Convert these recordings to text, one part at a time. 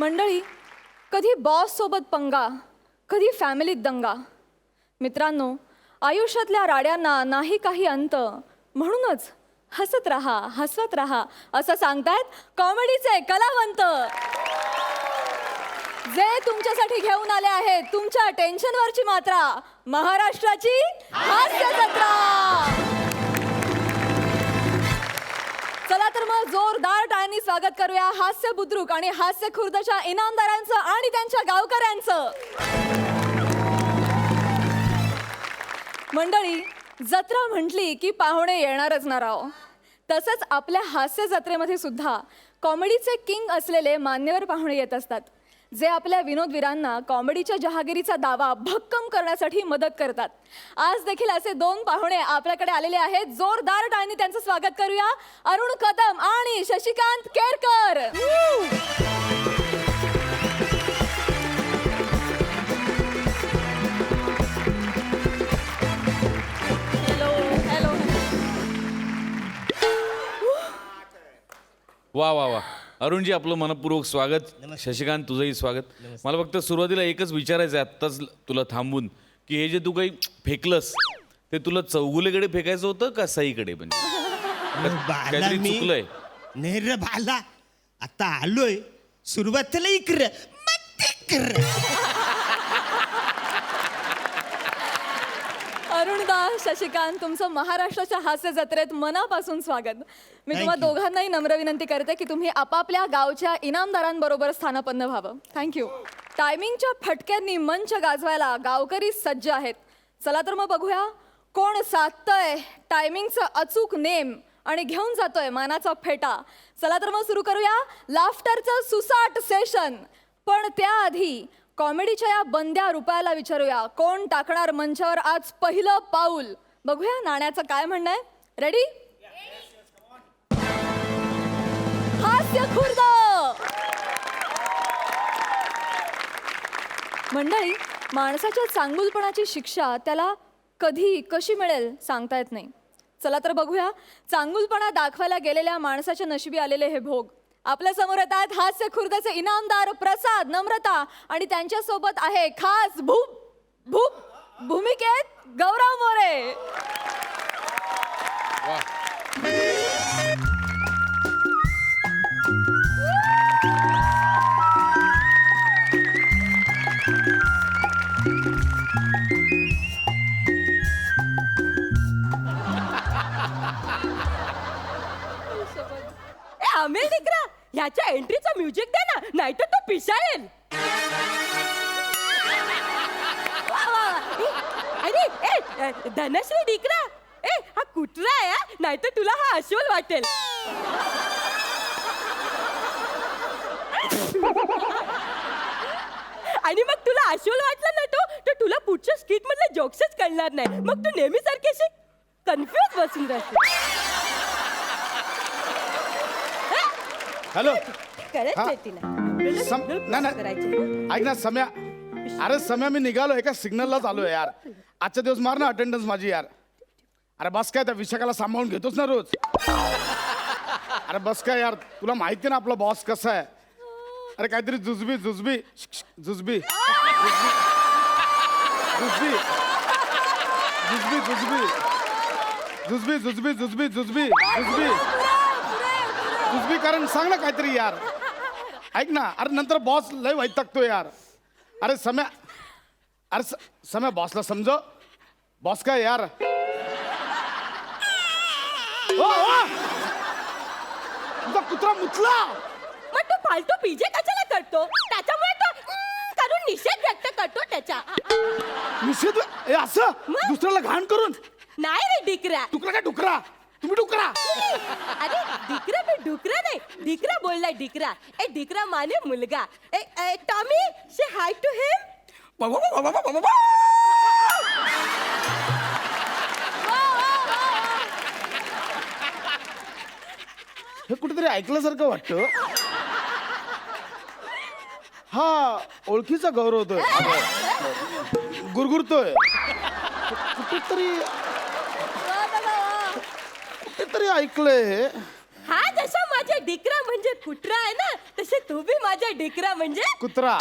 मंडळी, कधी बॉस सोबत पंगा, कधी फॅमिलीत दंगा. मित्रांनो, आयुष्यातल्या राड्यांना नाही काही अंत, म्हणूनच हसत राहा, हसवत राहा असं सांगतायत कॉमेडीचे कलावंत, जे तुमच्यासाठी घेऊन आले आहेत तुमच्या टेन्शनवरची मात्रा, महाराष्ट्राची हास्य जत्रा. चला तर मग जोरदार टाळ्यांनी स्वागत करूया हास्य बुद्रुक आणि हास्य खुर्दच्या इनामदारांचं आणि त्यांच्या गावकऱ्यांचं. मंडळी, जत्रा म्हटली की पाहुणे येणारच ना राव. तसंच आपल्या हास्य जत्रेमध्ये सुद्धा कॉमेडीचे किंग असलेले मान्यवर पाहुणे येत असतात, जे आपल्या विनोदवीरांना कॉमेडीच्या जहागिरीचा दावा भक्कम करण्यासाठी मदत करतात. आज देखील असे दोन पाहुणे आपल्याकडे आलेले आहेत. जोरदार टाळ्यांनी त्यांचं स्वागत करूया. अरुण कदम आणि शशिकांत केरकर. वा वा वा. अरुणजी, आपलं मनपूर्वक स्वागत. शशिकांत, तुझंही स्वागत. मला फक्त सुरुवातीला एकच विचारायचं आहे आत्ताच तुला थांबून, की हे जे तू काही फेकलंस ते तुला चौगुलेकडे फेकायचं होतं का सईकडे? म्हणजे काहीतरी चुकलंय. नेर बाला, आता आलोय सुरुवातीला इकडं. अरुणदा, शशिकांत, तुमचं महाराष्ट्राच्या हास्य जत्रेत मनापासून स्वागत. मी तुम्हा दोघांनाही नम्र विनंती करते की तुम्ही आपापल्या गावच्या इनामदारांबरोबर स्थानापन्न व्हावं. थँक्यू. टायमिंगच्या फटक्यांनी मंच गाजवायला गावकरी सज्ज आहेत. चला तर मग बघूया कोण साधतंय टायमिंगचं अचूक नेम आणि घेऊन जातोय मानाचा फेटा. चला तर मग सुरू करूया लाफ्टरचं सुसाट सेशन. पण त्याआधी कॉमेडीच्या या बंद्या रुपयाला विचारूया, कोण टाकणार मंचावर आज पहिलं पाऊल. बघूया नाण्याचं काय म्हणणं आहे. रेडी? हास्य खुर्द. मंडळी, माणसाच्या चांगुलपणाची शिक्षा त्याला कधी कशी मिळेल सांगता येत नाही. चला तर बघूया चांगुलपणा दाखवायला गेलेल्या माणसाच्या नशिबी आलेले हे भोग. आपल्या समोर येत आहेत हास्य खुर्दचे इनामदार प्रसाद, नम्रता आणि त्यांच्या सोबत आहे खास भूमिकेत गौरव मोरे. अमेल दिकरा, ह्याच्या एंट्रीचं म्युझिक दे ना, नाहीतर तो पिसाळेल. अरे धनश्री दिकरा, हा कुत्रा आहे, नाहीतर तुला हा अस्वल वाटेल. आणि मग तुला अस्वल वाटलं ना तर तुला पुढच्या स्किट मधले जोक्सच कळणार नाही. मग तू नेहमी सारखी कन्फ्युज बसून राहते. हॅलो. ऐक ना सम्या, अरे सम्या, मी निघालो एका सिग्नललाच आलोय यार. आजच्या दिवस मार ना अटेंडन्स माझी यार. अरे बस काय, त्या विशाखाला सांभाळून घेतोच ना रोज. अरे बस काय यार, तुला माहिती ना आपला बॉस कसा आहे. अरे काहीतरी जुजबी जुजबी जुजबी जुजबी जुजबी जुजबी जुजबी जुजबी जुजबी जुजबी जुजबी जुजबी कारण सांग ना काहीतरी यार. ऐक ना, अरे नंतर बॉस लय वैतागतो यार. अरे सम्या, अरे सम्या, बॉसला समजव. बॉस काय यार. तुझा कुत्रा मुतला. मग तू फालतू पीजे कशाला करतो? त्याच्यामुळे तो करून निषेध व्यक्त करतो त्याचा. निषेध असं दुसऱ्याला घाण करून? नाही रे डिकरा. डुकरा काय डुकरा? तुम्ही डुकरा. अरे डिकरा मी डुकरा नाही, डिकरा बोललाय डिकरा. ए डिकरा माने मुलगा. ए टॉमी, से हाय टू हिम. हे कुठेतरी ऐकल्यासारखं वाटतं. हा ओळखीचा गौरव होतोय, गुरगुरतोय कुठेतरी ऐकलंय. हा जसा माझ्या डिकरा म्हणजे कुत्रा आहे ना, तसे तू बी माझ्या डिकरा म्हणजे कुत्रा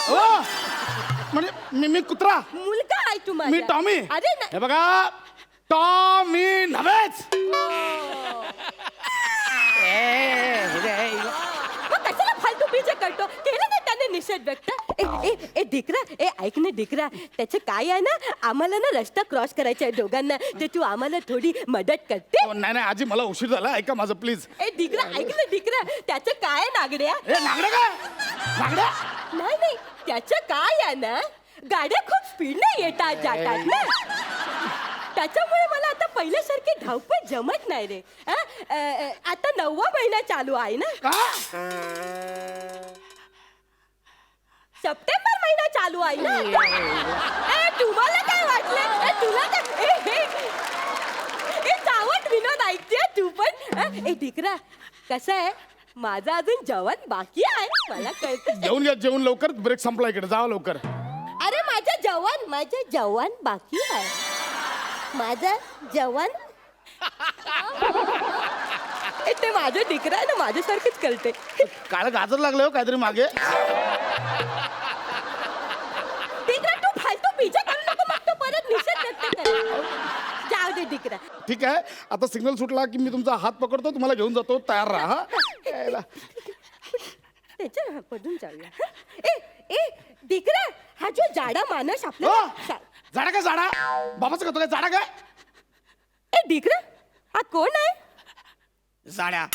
म्हणजे मी कुत्रा, मुलगा आहे तू माझा. मी टॉमी. अरे नाही. हे बघा, टॉमी नव्हेच. मग कशाला फालतू बीजे करतो? केलं ना त्याने निषेध व्यक्त. ए डिकरा, ऐक ना डिकरा, त्याचं काय आहे ना, आम्हाला ना रस्ता क्रॉस करायचा आहे दोघांना, तर तू आम्हाला थोडी मदत करते? नाही नाही आजी, मला उशीर झाला, ऐका माझं प्लीज. ए डिकरा, ऐक ना डिकरा, त्याचं काय आहे नागड्या? नागडा काय नागडा? नाही, त्याचं काय आहे ना, गाड्या खूप स्पीडने येतात जातात ना, त्याच्यामुळे मला आता पहिल्यासारखी धावपळ जमत नाही रे. आता 9वा महिना चालू आहे ना, सप्टेंबर महिना चालू आहे ना. तुम्हाला काय वाटलं? तुला काय चावट विनोद ऐकते तू पण? डिकरा, कसं आहे, माझा अजून जेवण बाकी आहे, मला कळतं. जेवून घ्या, जेवण लवकर, ब्रेक संपला, इकडे जावा लवकर. अरे माझं जेवण बाकी आहे, माझं जेवण. ते माझं डिकरा आहे ना, माझ्यासारखंच करते. काळ गाजर लागलं हो काहीतरी मागे. डिकरा, तू फालतू पिझ्झा करू नको, मग तो परत निषेध व्यक्त करेल. जाऊ दे डिकरा. ठीक आहे, आता सिग्नल सुटला की मी तुमचा हात पकडतो, तुम्हाला घेऊन जातो, तयार राहा. यायला. त्याच्या पडून जाऊया. ए डिकरा, हा जो जाडा माणूस हो, आपला. झाडा काय झाडा? बाबाचं करतो काय झाडा काय? ए डिकरा, हा कोण आहे? जाड्या.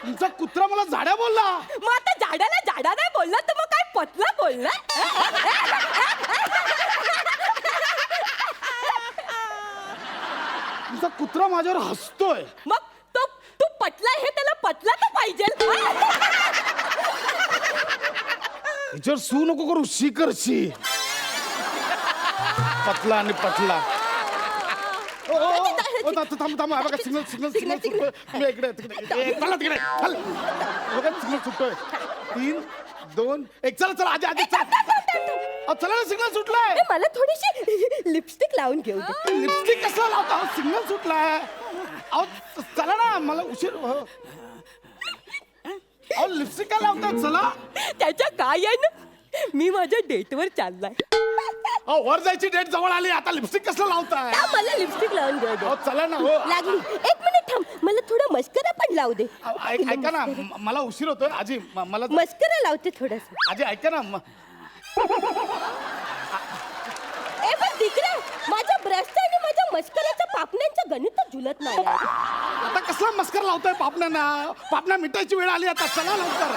तुमचा कुत्रा मला झाड्या बोलला. मग आता जाड्याला जाडा नाही बोलला तर मग काय पतला बोलला? तुमचा कुत्रा माझ्यावर हसतोय. मग तू पतला हे त्याला पतला तर पाहिजे. हिच्यावर सू नको करू, शी कर शी. पतला आणि पतला. थांब बघा, सिग्नल सुटतोय. मी इकडे तिकडे चला, तिकडे चल. बघा सिग्नल सुटतोय. 3, 2, 1 चला आजी चला ना, सिग्नल सुटलाय. मला थोडीशी लिपस्टिक लावून घेऊ दे. लिपस्टिक कसं लावता? सिग्नल सुटलाय. अहो चला ना, मला उशीर. अहो लिपस्टिक काय लावतात? चला. त्याच्या काय आहे ना, मी माझ्या डेटवर चाललाय. अहो वर जायची डेट जवळ आली, आता लिपस्टिक कसं लावताय? मला लिपस्टिक लावून घेऊ दे. अहो चला ना. हो लागली. 1 मिनिट थांब, मला थोडं मस्करा पण लावू दे. ऐका ना, मला उशीर होतोय आजी. मला मस्करा लावते थोडस. आजी ऐका ना. पण डिकरा, माझ्या ब्रशचं आणि माझ्या मस्कराच्या पापण्यांचं गणित जुलत नाही आहे. आता कसला मस्कर लावतोय पापण्यांना? पापण्या मिटायची वेळ आली आता, चला लवकर.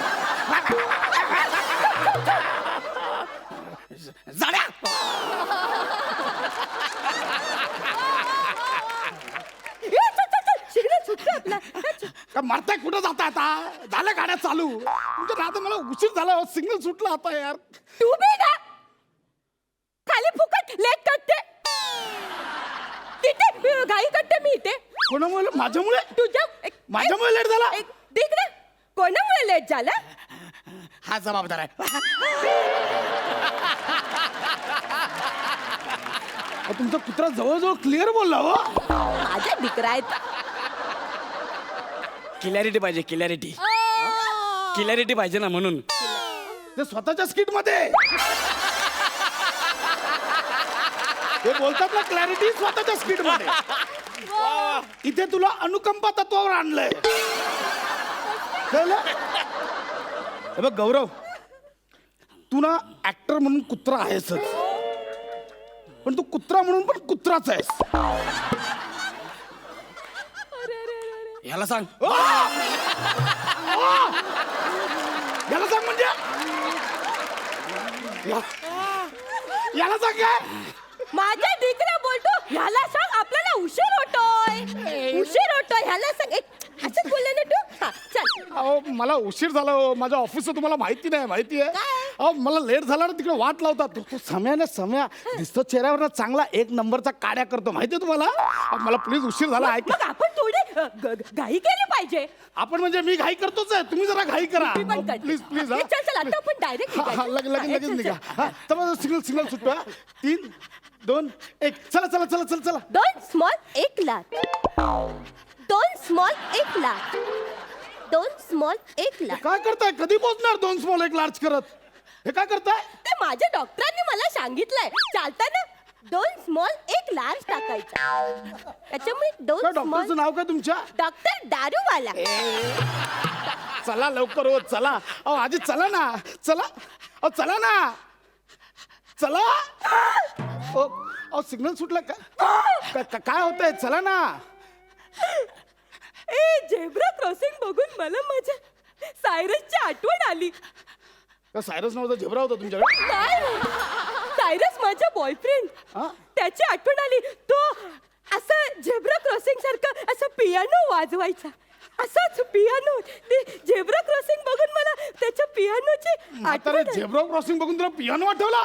जाड्या. सिग्नल सुटलं आपला. का मरताय? कुठं जाता आता? झालं गाड्या चालू. तुमच्या राहता मला उशीर झाला, सिग्नल सुटला आता यार. तू बी ना खाली फुकट लेट करते, तिथे घाई करते मी इथे. कोणामुळे? माझ्यामुळे? माझ्यामुळे लेट झाला? तिकडे कोणामुळे लेट झाला? हा जबाबदार आहे. तुमचा कुत्रा जवळजवळ क्लिअर बोलला हो. माझ्या डिकरा आहेत. क्लॅरिटी पाहिजे, क्लॅरिटी पाहिजे ना, म्हणून. ते स्वतःच्या स्किट मध्ये ते बोलतात ना, क्लॅरिटी स्वतःच्या स्किट मध्ये. इथे तुला अनुकंपा तत्वावर आणलंय. कळलं? हे बघ गौरव, तू ना ऍक्टर म्हणून कुत्रा आहेसच, पण तू कुत्रा म्हणून पण कुत्राच आहेस. याला सांग. याला सांग म्हणजे याला सांग काय? माझा डिकरा बोलतो ह्याला सांग आपल्याला उशीर होतोय ह्याला सांग. असंच बोलले ना तू. हा, चल. अहो मला उशीर झाला हो, माझ्या ऑफिसचं तुम्हाला माहिती नाही. माहिती आहे? अहो मला लेट झाला ना, तिकडे वाट लावतात. तो सम्या दिसतो चेहऱ्यावर चांगला 1 नंबरचा काड्या करतो, माहितीये तुम्हाला? मला प्लीज उशीर झाला. ऐक, मग आपण थोडी घाई केली पाहिजे. आपण म्हणजे मी घाई करतोच आहे, तुम्ही जरा घाई करा मी पण करते. Please please. चल आता आपण डायरेक्ट लगेच निघा. हा, तर सिग्नल सुटतो. 3, 2, 1 चला. 2 स्मॉल 1 लार्ज. 2 स्मॉल एक लार्ज. 2 स्मॉल एक लार्ज. काय करताय? कधी पोहोचणार 2 स्मॉल 1 लार्ज करत? हे काय करताय? ते माझ्या डॉक्टरांनी मला सांगितलंय चालताना 2 स्मॉल एक लार्ज टाकायचा. त्याच्यामुळे 2 काय स्मॉल. डॉक्टरचं नाव काय तुमच्या? डॉक्टर दारूवाला. चला लवकर हो, चला. अहो आजी चला ना, चला. अहो चला ना, चला. अहो सिग्नल सुटला काय होतंय? चला ना. झेब्रा क्रॉसिंग बघून मला माझ्या सायरसची आठवण आली. सायरस नव्हता, झेब्रा होता तुमच्याकडे. काय सायरस माझा बॉयफ्रेंड. हा? त्याची आठवण आली. तो असं झेब्रा क्रॉसिंग सारखं असं पियानो वाजवायचा. असाच पियानो. ते झेब्रा क्रॉसिंग बघून मला त्याच्या पियानोची म्हातारे आठवण आली. झेब्रा क्रॉसिंग बघून तुला पियानो आठवला?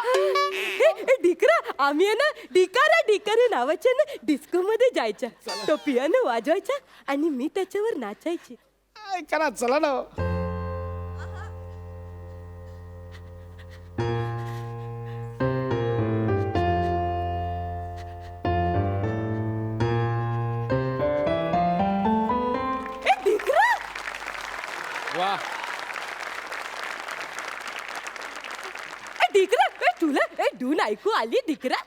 डिकरा आम्ही आहे ना डिकारे नावाच्या ना डिस्को मध्ये जायच्या. तो पियानो वाजवायचा आणि मी त्याच्यावर नाचायची. काय करा, चला ना. डिकरा वा. डिकरा तुला धून ऐकू आली डिकरा?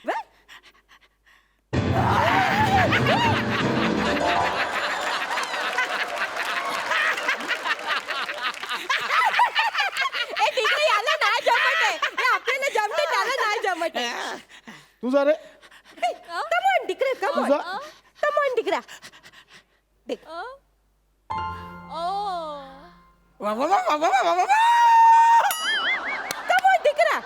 वा. डिकरा याला नाही जमत आहे. हे आपल्याला जमते त्याला नाही जमत आहे. तुझा रे कमॉन डिकरा कमॉन तुझा- कमॉन डिकरा. कमॉन डिकरा.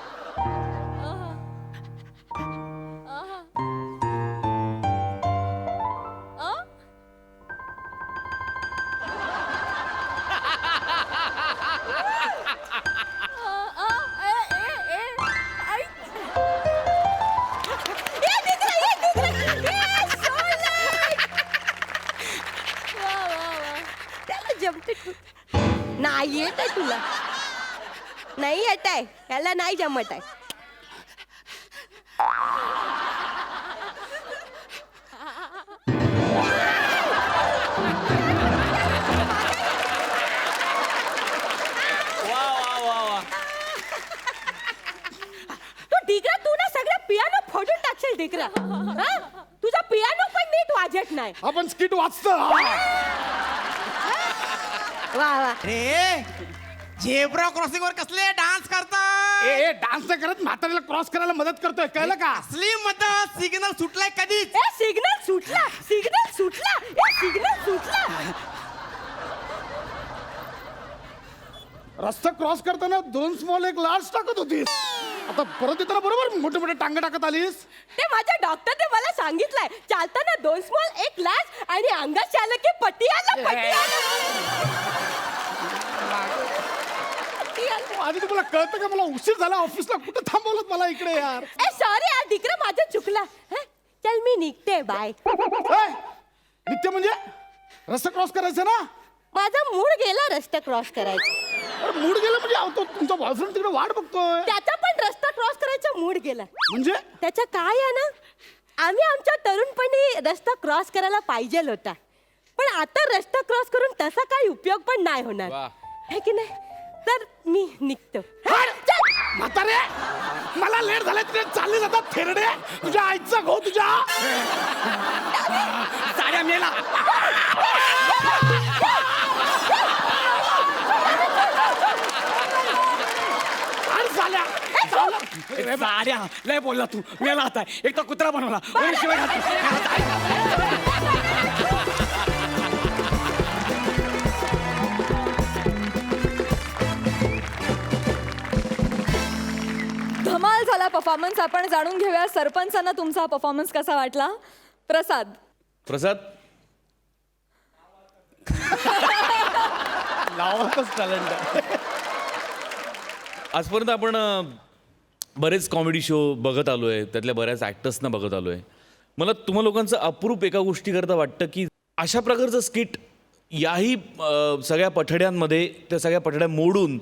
नाही येत आहे तुला. नाही येत आहे याला नाही जमत आहे. तू डिकरा तू ना सगळं पियानो फोडून टाकशील डिकरा. हा? तुझा पियानो पण नीट वाजत नाही. आपण स्किट वाचतो. वा वा. रे झेब्रा क्रॉसिंग वर कसले डान्स करता? ए डान्स नाही करत, म्हाताऱ्याला क्रॉस करायला मदत करतोय, कळलं का? असली मदत सिग्नल सुटलाय कधीच. ए सिग्नल सुटला. सिग्नल सुटला. ए सिग्नल सुटला. रस्ता क्रॉस करताना 2 स्मॉल 1 लार्ज टाकत होतीस. आता परत येताना बरोबर मोठे मोठे टांगे टाकत आलीस. ते माझ्या डॉक्टरने मला सांगितलंय चालताना 2 स्मॉल 1 लार्ज आणि अंगात आलं की पट्टी आलं पट्टी आलं. आधी तुम्हाला कळतं का मला उशीर झाला ऑफिसला? कुठे थांबवलं मला इकडे यार? ए सॉरी यार डिकरा माझं चुकलं. हं? चल मी निघते बाय. ए, नित्य म्हणजे रस्ता क्रॉस करायचा ना? माझा मूड गेला रस्ता क्रॉस करायचा. अरे मूड गेला म्हणजे अहो, तो तुमचा बॉयफ्रेंड तिकडे वाट बघतोय. त्याचा पण रस्ता क्रॉस करायचा मूड गेला. म्हणजे त्याचं काय आहे ना आम्ही आमच्या तरुणपणी रस्ता क्रॉस करायला पाहिजे होता. पण आता रस्ता क्रॉस करून तसा काही उपयोग पण नाही होणार वा. है की नाही. तर मी निघतो. म्हातारे मला लेट झालं, तिथे चालले जातात थेरडे. तुझ्या आईचा घो तुझ्या. साड्या मेला. आणि झाल्या. साड्या लय बोलला तू. मेला आता एक तर कुत्रा बनवला. वरून शिवाय घालतो. धमाल झाला परफॉर्मन्स. आपण जाणून घेऊया सरपंचांना तुमचा परफॉर्मन्स कसा वाटला. प्रसाद. प्रसाद, लावातच टॅलेंट आहे. आजपर्यंत आपण बरेच कॉमेडी शो बघत आलो आहे, त्यातल्या बऱ्याच ॲक्टर्सना बघत आलो आहे. मला तुम्हा लोकांचं अप्रूप एका गोष्टीकरता वाटतं की अशा प्रकारचं स्किट याही सगळ्या पठड्यांमध्ये त्या सगळ्या पठड्या मोडून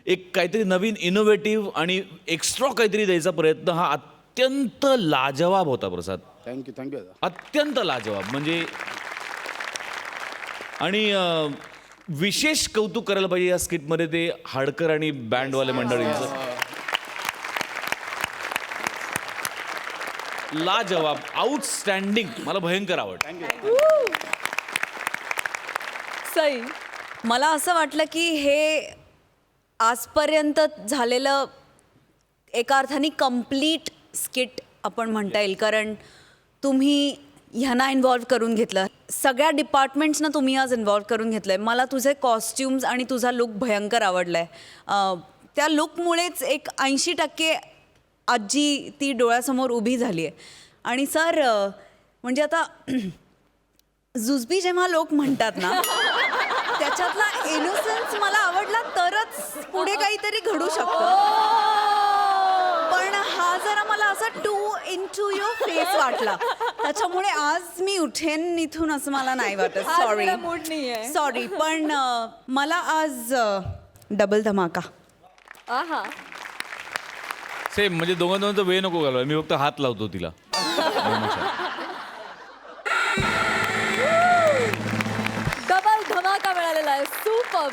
एक काहीतरी नवीन इनोव्हेटिव्ह आणि एक्स्ट्रा काहीतरी द्यायचा प्रयत्न हा अत्यंत लाजवाब होता प्रसाद, थँक्यू थँक्यू अत्यंत लाजवाब. म्हणजे आणि विशेष कौतुक करायला पाहिजे या स्किटमध्ये ते हाडकर आणि बँडवाले मंडळींचं. लाजवाब, आउटस्टँडिंग, मला भयंकर आवडतं. सई, मला असं वाटलं की हे आजपर्यंत झालेलं एका अर्थाने कम्प्लीट स्किट आपण म्हणता येईल, कारण तुम्ही ह्यांना इन्व्हॉल्व करून घेतलं, सगळ्या डिपार्टमेंट्सना तुम्ही आज इन्व्हॉल्व करून घेतलं आहे. मला तुझे कॉस्ट्युम्स आणि तुझा लुक भयंकर आवडला आहे. त्या लुकमुळेच एक 80% आजी ती डोळ्यासमोर उभी झाली आहे. आणि सर म्हणजे आता जुजबी जेव्हा लोक म्हणतात ना, त्याच्यातला इनोसन्स मला आवडला तरच पुढे काहीतरी घडू शकतं. पण हा जरा मला असा टू इंटू युअर फेस वाटला, त्याच्यामुळे आज मी उठेन इथून असं मला नाही वाटत. आज सॉरी मला मूड नाहीये. सॉरी, पण मला आज डबल धमाका. आहा, सेम, म्हणजे दोघांचा वेळ नको घालवाय, मी फक्त हात लावतो तिला. डबल धमाका मिळालेला आहे. सुपर.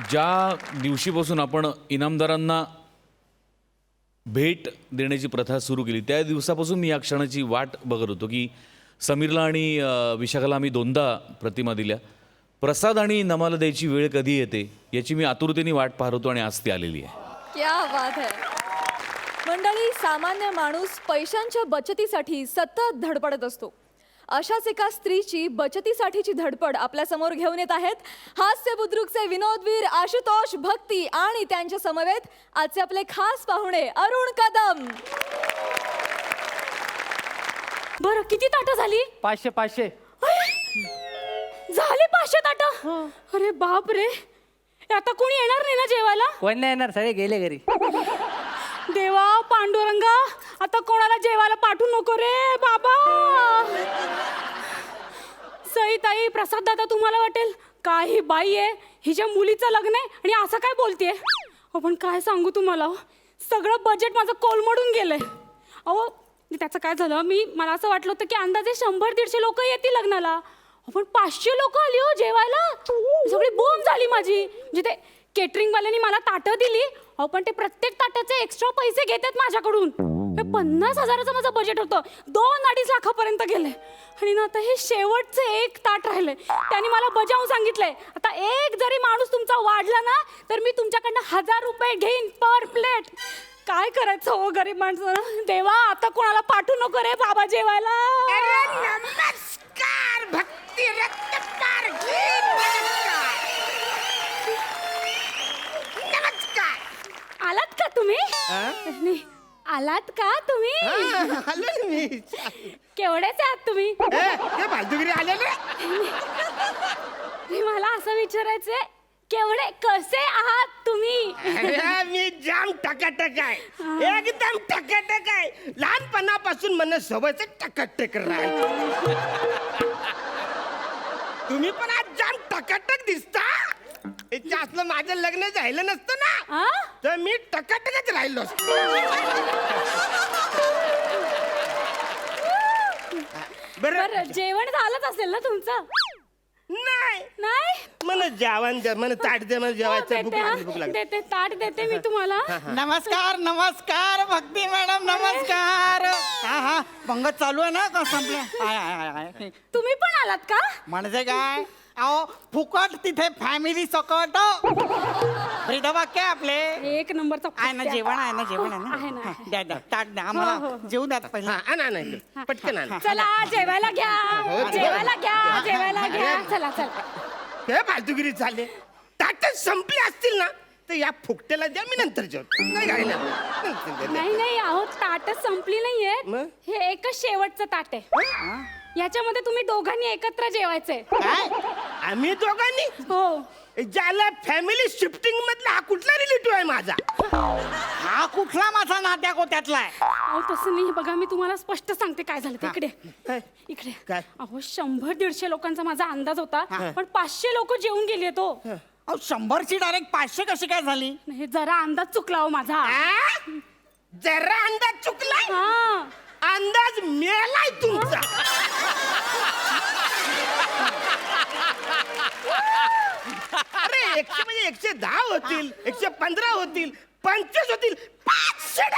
ज्या दिवशीपासून आपण इनामदारांना भेट देण्याची प्रथा सुरू केली त्या दिवसापासून मी या क्षणाची वाट बघत होतो की समीरला आणि विशाखाला आम्ही 2दा प्रतिमा दिल्या. प्रसाद आणि नमाला द्यायची वेळ कधी येते याची मी आतुरतेने वाट पाहत होतो आणि आज ती आलेली आहे. क्या बात है. मंडळी, सामान्य माणूस पैशांच्या बचतीसाठी सतत धडपडत असतो. अशाच एका स्त्रीची बचतीसाठीची धडपड आपल्या समोर घेऊन येत आहेत हास्य बुद्रुकचे विनोदवीर आशुतोष भक्ती आणि त्यांच्या समवेत आजचे आपले खास पाहुणे अरुण कदम. बरं, किती ताटं झाली? 500 झाले 500 ताटं. अरे बाप रे, आता कोणी येणार नाही ना जेवायला? कोण नाही येणार, सगळे गेले घरी. देवा पांडुरंगा, आता कोणाला जेवायला पाठवू नको रे बाबा. सई ताई, प्रसाद दादा, तुम्हाला वाटेल काही बाई आहे, हिच्या मुलीचं लग्न आहे आणि असं काय बोलतेय. आपण काय सांगू तुम्हाला, सगळं बजेट माझं कोलमडून गेलंय. अहो, त्याचं काय झालं, मला असं वाटलं होतं की अंदाजे 100-150 लोक येतील लग्नाला. आपण 500 लोक आली हो जेवायला. सगळी बोंब झाली माझी. म्हणजे ते केटरिंगवाल्यांनी मला ताटं दिली, अहो पण ते प्रत्येक ताटाचे एक्स्ट्रा पैसे घेतात माझ्याकडून. 50,000चं माझं बजेट होतं, 2-2.5 लाखापर्यंत गेले. आणि ना आता हे शेवटचं एक ताट राहिलंय, त्यांनी मला बजावून सांगितलंय, आता एक जरी माणूस तुमचा वाढला ना तर मी तुमच्याकडनं 1000 रुपये घेईन पर प्लेट. काय करायचं हो गरीब माणसं. देवा, आता कोणाला पाठवू नको रे बाबा जेवायला. नमस्कार भक्ती रक्तकार नमस्कार. आलात का तुम्ही? नाही, आलात का तुम्ही? आलो मी. केवढेच आहात तुम्ही? ते बाजूगिरी आलेले. मला असं विचारायचंय, केवढे कसे आहात तुम्ही? मी जाम टकाटक आहे, एकदम टकाटक आहे. लहानपणापासून मला सवयच टकाटक राहायचं. तुम्ही पण आज जाम टकाटक दिसता. याच्या असलं माझं लग्न झालं नसतं ना आ? तर मी टकाटकच राहिलो असतो. बरं, जेवण झालंच असेल ना तुमचं? नाही नाही? मला जेवण द्या, मला ताट द्या, मला जेवायचं भूक देते, लागली, भूक हा. लागली. देते, ताट देते मी तुम्हाला. नमस्कार नमस्कार भक्ती मॅडम, नमस्कार. हा हा, पंगत चालू आहे ना का संपल्या? तुम्ही पण आलात का? म्हणजे काय, अहो फुकट तिथे फॅमिली सकट ब्रीदवाक्य आपले. एक नंबरचा आहे ना जेवण, आहे ना जेवण, आहे आहे ना. ना. हा, द्या द्या ताट द्या आम्हाला, जेवू द्या पहिला. हा, आणा, आणा इकडे. पटकन आणा. चला जेवायला घ्या, जेवायला घ्या, जेवायला घ्या. चला चला. हे फालतूगिरी चालले. ताटच संपली असतील ना तर या फुकट्याला द्या, मी नंतर जेवतो. नाही काय नाही नाही, अहो ताटच संपली नाहीये. मग? हे एकच शेवटचं ताट आहे. याच्यामध्ये तुम्ही दोघांनी एकत्र जेवायचंय. काय आम्ही दोघांनी? हो. ज्याला फॅमिली शिफ्टिंग मधला हा कुठला रिलेटिव्ह आहे माझा? हा कुठला माझा नात्या गोत्यातला आहे? अहो तसं नाही, बघा मी तुम्हाला स्पष्ट सांगते काय झालं ते. इकडे काय? इकडे. काय? अहो 100-150 लोकांचा माझा अंदाज होता, पण 500 लोक जेवून गेले तो. अहो 100ची डायरेक्ट 500 कशी काय झाली? नाही, जरा अंदाज चुकला हो माझा. आ? जरा अंदाज चुकलाय हा अंदाज मेलाय तुमचा. अरे 100 म्हणजे 110 होतील, 115 होतील, 25 होतील, 500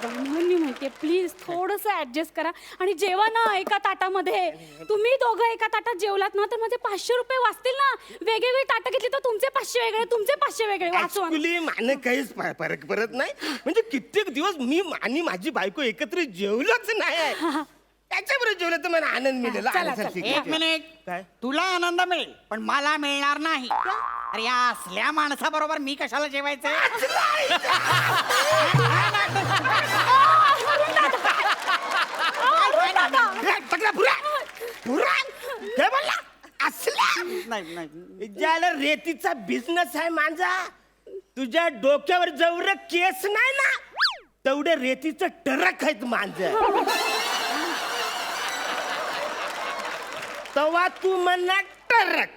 म्हणून मी म्हणते प्लीज थोडस ऍडजस्ट करा आणि जेवा ना एका ताटामध्ये. तुम्ही दोघं एका ताटात जेवलात ना तर माझे 500 रुपये वाचतील ना. वेगवेगळी ताटं घेतली तर तुमचे 500 वेगळे, तुमचे 500 वेगळे. वाचवा. ऍक्च्युली मला काहीच फरक पडत नाही. म्हणजे कित्येक दिवस मी आणि माझी बायको एकत्र जेवलोच नाही. त्याच्याबरोबर जेवलं तर मला आनंद मिळेल. चला, आलं, चला. ठीक एक आहे. मिनिट काय? तुला आनंद मिळेल पण मला मिळणार नाही. अरे या असल्या माणसाबरोबर मी कशाला जेवायचं? टकला पुरा पुरा काय बोलला असला नाही नाही ज्याला रेतीचा बिझनेस आहे माझा. तुझ्या डोक्यावर जेवढं केस नाही ना तेवढे रेतीचं टरक आहेत माझं. तवा तू म्हणला टरक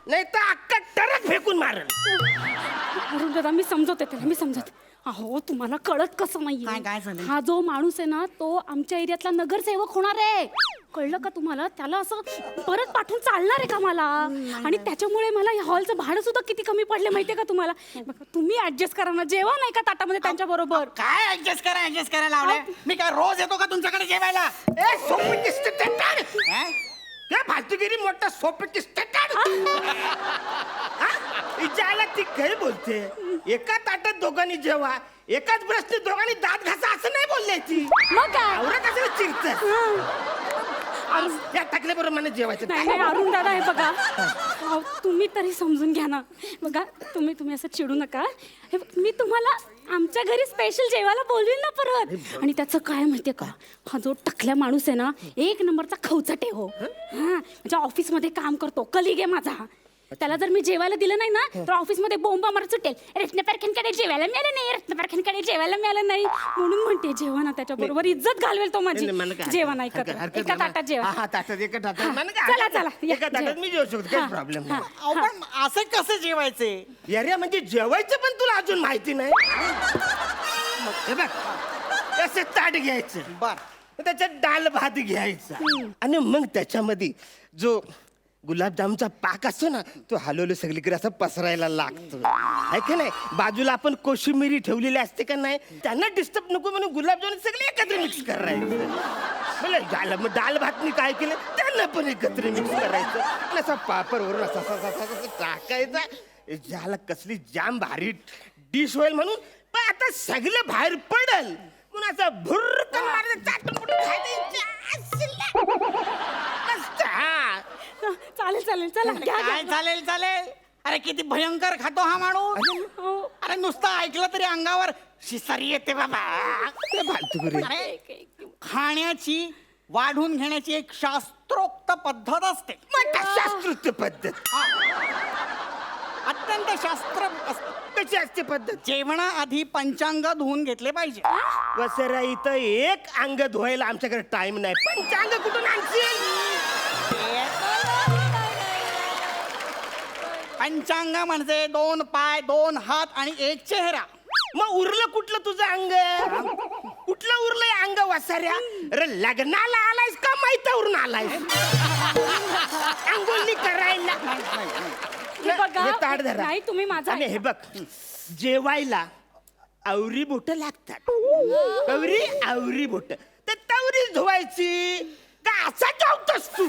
नाही तर अक्का टरक फेकून मारल. अरुण दादा मी समजवते त्याला, मी समजवते. अहो तुम्हाला कळत कसं काय नाहीये. झालं? हा जो माणूस आहे ना तो आमच्या एरियातला नगरसेवक होणार आहे. कळलं का तुम्हाला? त्याला असं परत पाठवून चालणार आहे का मला? आणि त्याच्यामुळे मला या हॉलचं भाडं सुद्धा किती कमी पडले माहितीये का तुम्हाला? बघा, तुम्ही ऍडजस्ट करा ना. जेवा नाही का ताटामध्ये त्यांच्या बरोबर. काय ऍडजस्ट करायला लावलंय? मी काय रोज येतो का तुमच्याकडे जेवायला? ए सोपकिस्त टटाड काय? काय फालतूगिरी मोठा सोपकिस्त टटाड इजाला ती काय बोलते? एका ताटात दोघांनी जेवा, एकाच ब्रशने दोघांनी दात घासा असं नाही बोलल्याची. मग काय? आवरा कसं चिरत या टाकल्याबरोबर मला जेवायचं नाही नाही अरुण दादा हे बघा. अहो, तुम्ही तरी समजून घ्या ना. बघा तुम्ही असं चिडू नका. हे बघ, मी तुम्हाला आमच्या घरी स्पेशल जेवायला बोलवीन ना परत. आणि त्याचं काय माहितीये का? हा जो टकल्या माणूस आहे ना एक नंबरचा खवचटे हो. हा म्हणजे ऑफिसमध्ये काम करतो, कलिग आहे माझा. त्याला जर मी जेवायला दिलं नाही ना तर ऑफिसमध्ये बोंबा मारत सुटेल. रत्नपारख्यांकडे जेवायला मिळालं नाही, रत्नपारख्यांकडे जेवायला मिळालं नाही म्हणून म्हणते जेवा ना. त्याच्या बरोबर इज्जत घालवेल तो माझी. जेवा नाही का? एका ताटात जेवा. हा ताटात एका ताटात हा, मला काय चला, हरकत चला, नाही. या, एका ताटात जेवा. मी जेवू शकतो काही हा, प्रॉब्लेम हा. नाही. अहो, पण असं कसं जेवायचे? यार म्हणजे जेवायचं पण तुला अजून माहिती नाही. हे बघ असं ताट घ्यायचं, बर त्याच्यात डाल भात घ्यायचा आणि मग त्याच्यामध्ये जो गुलाबजामचा पाक असतो ना तो हलवलं सगळीकडे असं पसरायला लागतो. आहे का नाही? बाजूला आपण कोशिंबिरी ठेवलेली असते का नाही, त्यांना डिस्टर्ब नको म्हणून गुलाबजाम सगळे एकत्र मिक्स करायचं. मग डाल भातनी काय केलं त्यांना पण एकत्र मिक्स करायचं आणि असा पापड वरून असा टाकायचा. ज्याला कसली जाम भारी डिश होईल म्हणून. पण आता सगळं बाहेर पडल म्हणून असं भुर्रकन मारायचं, चाटून चालेल चालेल चला घ्या, काय घ्या. चालेल? अरे किती भयंकर खातो हा माणूस. हो. अरे नुसतं ऐकलं तरी अंगावर शिसारी येते बाबा. अरे खाण्याची वाढून घेण्याची एक शास्त्रोक्त पद्धत असते. शास्त्रोक्त पद्धत अत्यंत शास्त्र असते. कशी असते पद्धत? जेवणाआधी पंचांग धुवून घेतले पाहिजे. वसरा इथं एक अंग धुवायला आमच्याकडे टाइम नाही. पंचांग कुठून आणशील? पंचांग म्हणजे 2 पाय 2 हात आणि 1 चेहरा. मग उरलं कुठलं तुझं अंग? कुठलं उरलंय अंग वसाऱ्या? अरे लग्नाला आलायस का माहितीवरून आलायस? अंगोली करायला हे बघा, हे ताट धरा. नाही, तुम्ही माझं आणि ऐका. हे बघ जेवायला आवरी बोट लागतात. आवरी बोट तर तवरी धुवायची का असा जेवतोस तू?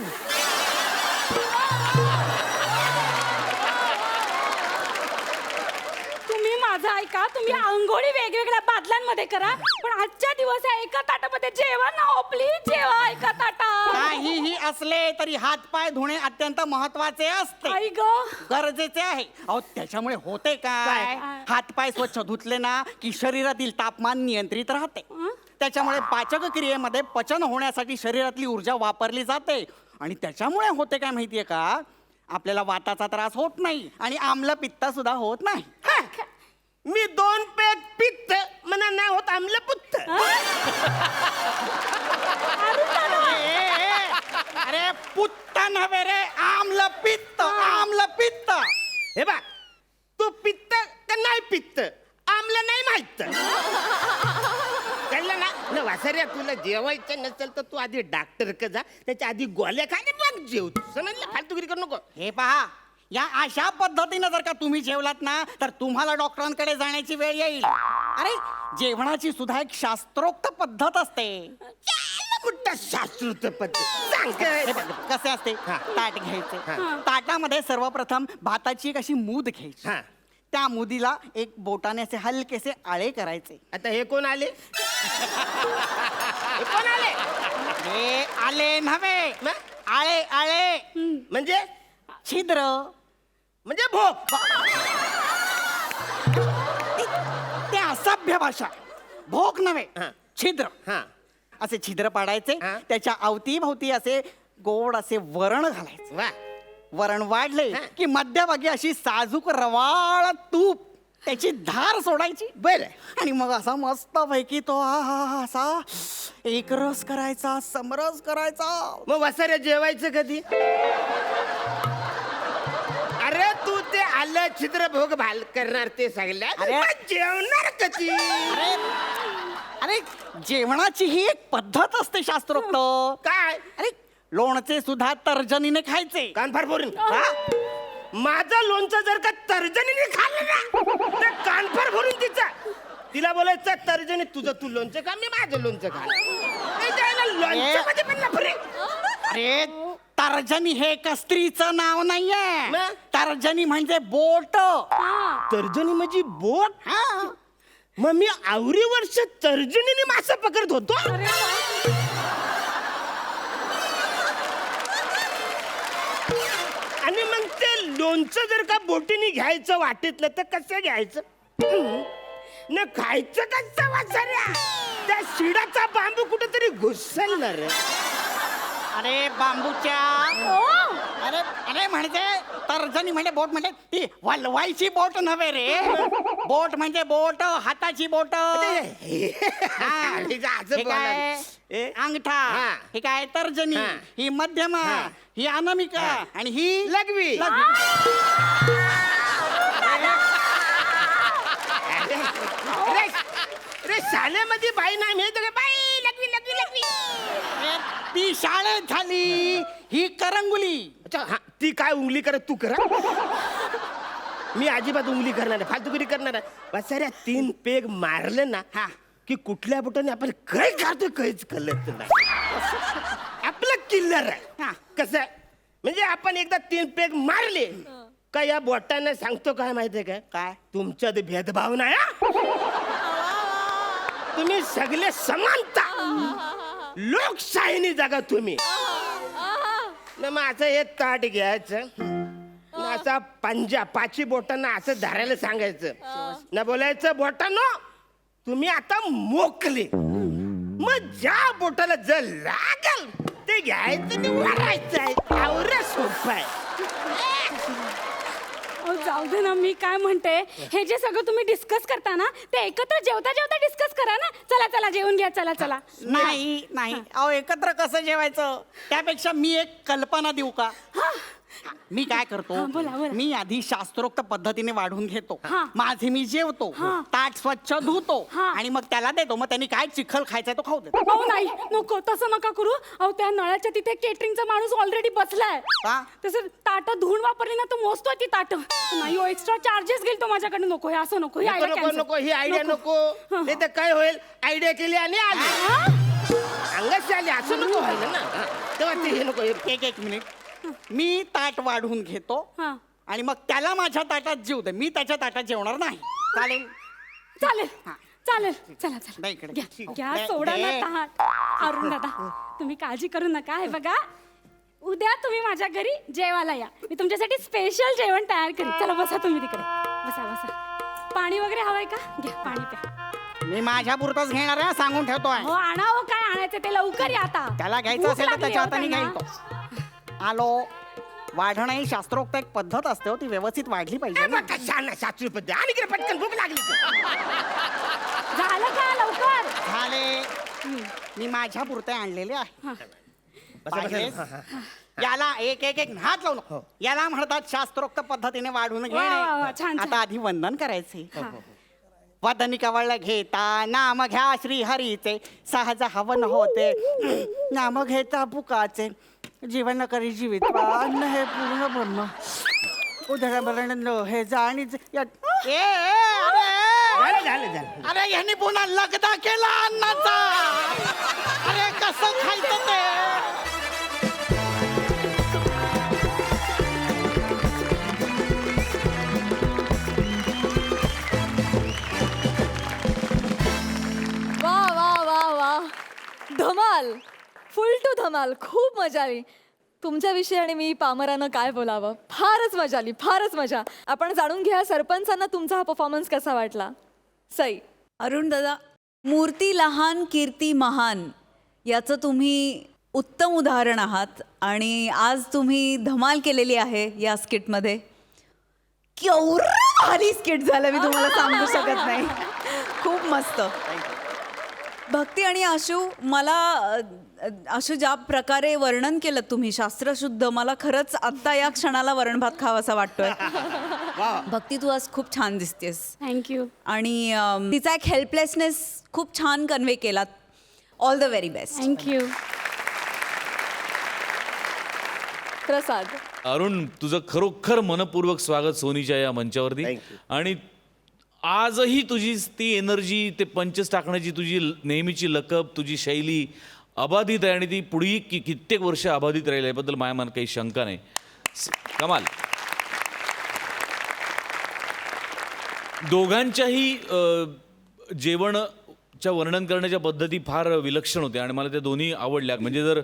तुम्ही माझं ऐका. तुम्ही अंघोळी वेगवेगळ्या बादल्यांमध्ये करा पण आजच्या दिवस या एका ताटामध्ये जेवा ना हो. प्लीज जेवा एका ताटात. काहीही असले तरी हात पाय धुणे अत्यंत महत्वाचे असते, आई ग गरजेचे आहे. अहो त्याच्यामुळे होते काय? काय? हात पाय स्वच्छ धुतले ना की शरीरातील तापमान नियंत्रित राहते. त्याच्यामुळे पाचक क्रियेमध्ये पचन होण्यासाठी शरीरातली ऊर्जा वापरली जाते. आणि त्याच्यामुळे होते काय माहितीये का? आपल्याला वाताचा त्रास होत नाही आणि आम्ल पित्त सुद्धा होत नाही. मी 2 पेग पित्त म्हणा नाही होत आम्लपुत्त. अरे पुत्त नव्हे रे, आम्ल पित्त. हे बघ तू पित्त वासाऱ्या तुला जेवायचं नसेल तर तू आधी डॉक्टर का जा, त्याच्या आधी गोळ्या खाणे मग जेव तू. समजलं? फालतूगिरी करू नको. हे पहा, या अशा पद्धतीनं जर का तुम्ही जेवलात ना तर तुम्हाला डॉक्टरांकडे जाण्याची वेळ येईल. अरे जेवणाची सुद्धा एक शास्त्रोक्त पद्धत असते. कुठं शास्त्रोक्त पद्धत सांग काय? हे बघ, कसे असते, ताट घ्यायचे, ताटामध्ये सर्वप्रथम भाताची एक अशी मूद घ्यायची, हा. त्या मुदीला एक बोटाने असे हलकेसे आळे करायचे. आता हे कोण आले? हे कोण आले? हे आले नव्हे, मग? आळे आळे म्हणजे छिद्र. म्हणजे भोग. ते असभ्य भाषा. भोग नव्हे, हा. छिद्र. हा. असे छिद्र पाडायचे, हा. त्याच्या अवतीभोवती असे गोड असे वरण घालायचे. वा. वरण वाढले हा. की मध्यभागी अशी साजूक रवाळ तूप त्याची धार सोडायची. बर. आणि मग असा मस्त पैकी तो असा एकरस करायचा, समरस करायचा. मग वसाऱ्या जेवायचं कधी? अरे तू ते आलं छिद्र भोग भाल करणार ते सांगल्या, अरे. मग जेवणार कधी? अरे अरे जेवणाची ही एक पद्धत असते शास्त्रोक्त. काय? अरे लोणचे सुद्धा तर्जनीने खायचे. कान फार फोडून. हा? माझं लोणचं जर का तर्जनीने खाल्लं ना तर कान फार भरून तिला बोलायचं तर्जनी तुझं तू लोणचं खा, मी माझं लोणचं खा. लोणच्यामध्ये पण नफरे. अरे तर्जनी हे एका स्त्रीचं नाव नाहीये. मग? तर्जनी म्हणजे बोट. तर्जनी म्हणजे बोट. हा. मग मी आवरी वर्ष तर्जनीने मासा पकडत होतो. आणि मग ते लोणचं जर का बोटीने घ्यायचं वाटेतलं तर कसं घ्यायचं? न खायचं कसं वाचाऱ्या? त्या शिडाचा बांबू कुठेतरी घुसलणार. अरे बांबूच्या. अरे अरे म्हणजे तर्जनी म्हणजे बोट म्हणजे ती वलवायची बोट नव्हे रे. बोट म्हणजे बोट, हाताची बोट. हे काय? अंगठा. हा. हे काय तर्जनी. हा. ही मध्यमा. हा. ही अनामिका. आणि ही लघवी. अरे शाळेमध्ये बाई नाही मिळत का? बाई लघवी लघवी लघवी. अरे, ती शाळेत झाली. ही करंगुली. अच्छा हा, ती काय उंगली करत तू करा. मी अजिबात उंगली करणार नाही, फालतुगिरी करणार आहे. बसाऱ्या 3 पेग मारलं ना हा. की कुठल्या बोटाने आपण काय खातो काहीच कळत नाही. आपलं किल्लर आहे. हा. कसं आहे? म्हणजे आपण एकदा 3 पेग मारले का या बोटाने सांगतो काय माहितीये काय? काय? तुमच्यात भेदभाव नाही हा? तुम्ही सगळे समानता लोकशाहीने जगा तुम्ही. न मग असं हे ताट घ्यायचं न असा पंजा 5 बोटांना असं धरायला सांगायचं न बोलायचं बोटानो तुम्ही आता मोकले. मग ज्या बोटाला जर लागल ते घ्यायचं आणि वरायचं आहे. एवढं सोपं आहे. अहो, जाऊ दे ना. मी काय म्हणते, हे जे सगळं तुम्ही डिस्कस करता ना ते एकत्र जेवता जेवता डिस्कस करा ना. चला चला जेवून घ्या. चला चला. नाही नाही अहो एकत्र कसं जेवायचं? त्यापेक्षा मी एक कल्पना देऊ का? मी काय करतो, हा, बोला, बोला. मी आधी शास्त्रोक्त पद्धतीने वाढून घेतो. हा. माझे मी जेवतो, हा. ताट स्वच्छ धुतो हा. आणि मग त्याला देतो. मग त्यांनी काय चिखल खायचा तो खाऊ देतो. अहो नाही नको तसं नका करू. अहो त्या नळाच्या तिथे केटरिंगचा माणूस ऑलरेडी बसलाय. का? तसं ताट धुवून वापरली ना तो मोजतोय ती ताट. नाही हो एक्स्ट्रा चार्जेस घेईल तो माझ्याकडे. नको हे असं नको. ही नको idea नको cancel. नको ही आयडिया नको. हा. नाही तर काय होईल? आयडिया केली आणि आली हा? अंगाशी आली असं नको व्हायला ना. हा. तेव्हा ते हे नको. एक मिनिट. मी ताट वाढून घेतो हा. आणि मग त्याला माझ्या ताटात जेवू दे. मी त्याच्या ताटात जेवणार नाही. चालेल? चालेल हा. चालेल. चला चला नाही इकडे. घ्या घ्या दे- सोडा ना दे. ताट. अरुण दादा तुम्ही काळजी करू नका. हे बघा उद्या तुम्ही माझ्या घरी जेवायला या. मी तुमच्यासाठी स्पेशल जेवण तयार करीन. चला बसा तुम्ही तिकडे. बसा बसा. पाणी वगैरे हवंय का? घ्या पाणी प्या. मी माझ्या पुरतच घेणार आहे, सांगून ठेवतोय. हो आणा हो. काय आणायचं ते लवकर या आता. त्याला घ्यायचं भूक असेल तर लागली त्याच्या हो हाताने त्यांना. घेईल तो. आलो. वाढणं ही शास्त्रोक्त एक पद्धत असते हो, ती व्यवस्थित वाढली पाहिजे ना. शास्त्री पद्धत आणि इकडे पटकन भूक लागली. झालं का लवकर? झाले. मी माझ्या पुरते आणलेले आहे. हा. पाहिलेस? याला एक एक एक हात लावून याला म्हणतात शास्त्रोक्त पद्धतीने वाढून वा, वा, वा. घेणे. छान, छान. आता आधी वंदन करायचे. वदनी कवळ घेता नाम घ्या श्री हरीचे सहज हवन होते नाम घेता पुकाचे जीवन करी जीवित अन्न हे पूर्ण ब्रह्म उदरमरण हे जाणीच झालं अरे यांनी पुन्हा लगदा केला अन्नाचा अरे कसं खायचं ते वा वा वा वा धमाल, फुल टू धमाल. खूप मजा आली तुमच्याविषयी आणि मी पामरानं काय बोलावं. फारच मजा आली, फारच मजा. आपण जाणून घ्या सरपंचांना तुमचा हा परफॉर्मन्स कसा वाटला. सई. अरुण दादा, मूर्ती लहान कीर्ती महान याचं तुम्ही उत्तम उदाहरण आहात आणि आज तुम्ही धमाल केलेली आहे या स्किटमध्ये. केवढं भारी स्किट झालं मी तुम्हाला सांगू शकत नाही. खूप मस्त. भक्ती आणि आशू, मला आशू ज्या प्रकारे वर्णन केलं तुम्ही शास्त्रशुद्ध, मला खरंच आत्ता या क्षणाला वरण भात खावासा वाटतोय. भक्ती, तू आज खूप छान दिसतेस थँक्यू. आणि तिचा एक हेल्पलेसनेस खूप छान कन्वे केलात. All the very best. Thank you. Prasad. Arun, तुझं खरोखर मनपूर्वक स्वागत सोनीच्या या मंचावरती. Thank you. आणि आजही तुझी ती एनर्जी, ते पंचस टाकण्याची तुझी नेहमीची लकब, तुझी शैली अबाधित आहे आणि ती पुढेही कित्येक वर्ष अबाधित राहील याबद्दल माझ्या मनात काही शंका नाही. कमाल. दोघांच्याही जेवणच्या वर्णन करण्याच्या पद्धती फार विलक्षण होत्या आणि मला त्या दोन्ही आवडल्या. म्हणजे जर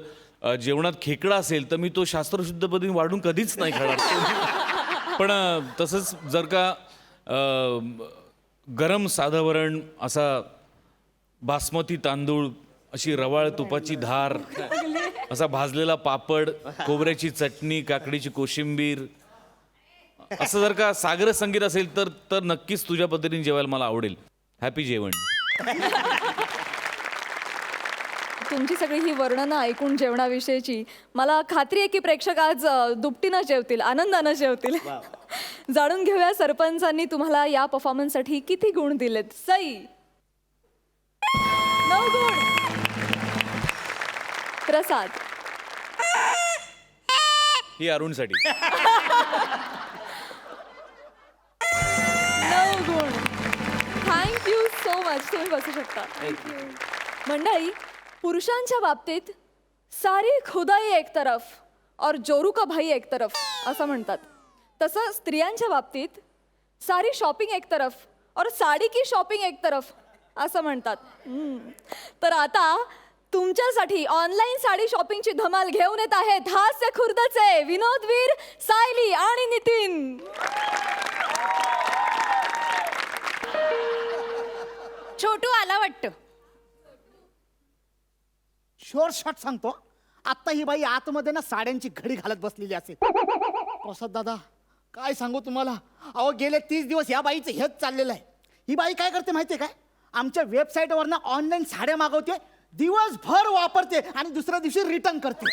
जेवणात खेकडा असेल तर मी तो शास्त्रशुद्ध पद्धतीने वाढून कधीच नाही खाणार. पण तसंच जर का गरम साधं वरण, असा बासमती तांदूळ, अशी रवाळ तुपाची धार, असा भाजलेला पापड, खोबऱ्याची चटणी, काकडीची कोशिंबीर, असं जर का सागर संगीत असेल तर नक्कीच तुझ्या पद्धतीने जेवायला मला आवडेल. हॅपी जेवण. तुमची सगळी ही वर्णनं ऐकून जेवणाविषयीची मला खात्री आहे की प्रेक्षक आज दुपटीनं जेवतील, आनंदानं जेवतील. जाणून घेऊया सरपंचांनी तुम्हाला या परफॉर्मन्ससाठी किती गुण दिलेत. सई. 9 गुण. प्रसाद. ही अरुणसाठी. 9 गुण. Thank you so much. तुम्ही बसू शकता. मंडळी, पुरुषांच्या बाबतीत सारी खुदाई एक तरफ और जोरू का भाई एक तरफ असं म्हणतात. तसं स्त्रियांच्या बाबतीत सारी शॉपिंग एक तरफ और साडी की शॉपिंग एक तरफ असं म्हणतात. तर आता तुमच्यासाठी ऑनलाईन साडी शॉपिंगची धमाल घेऊन येत आहेत हास्य खुर्दचे विनोदवीर सायली आणि नितीन. छोटू आला वाटतं. शोर शॉट सांगतो, आत्ता ही बाई आतमध्ये ना साड्यांची घडी घालत बसलेली असेल. प्रसाद दादा, काय सांगू तुम्हाला, अहो गेले 30 दिवस या बाईचं हेच चाललेलं आहे. ही बाई काय करते माहितीये काय, आमच्या वेबसाईटवर ना ऑनलाईन साड्या मागवते, दिवसभर वापरते आणि दुसऱ्या दिवशी रिटर्न करते.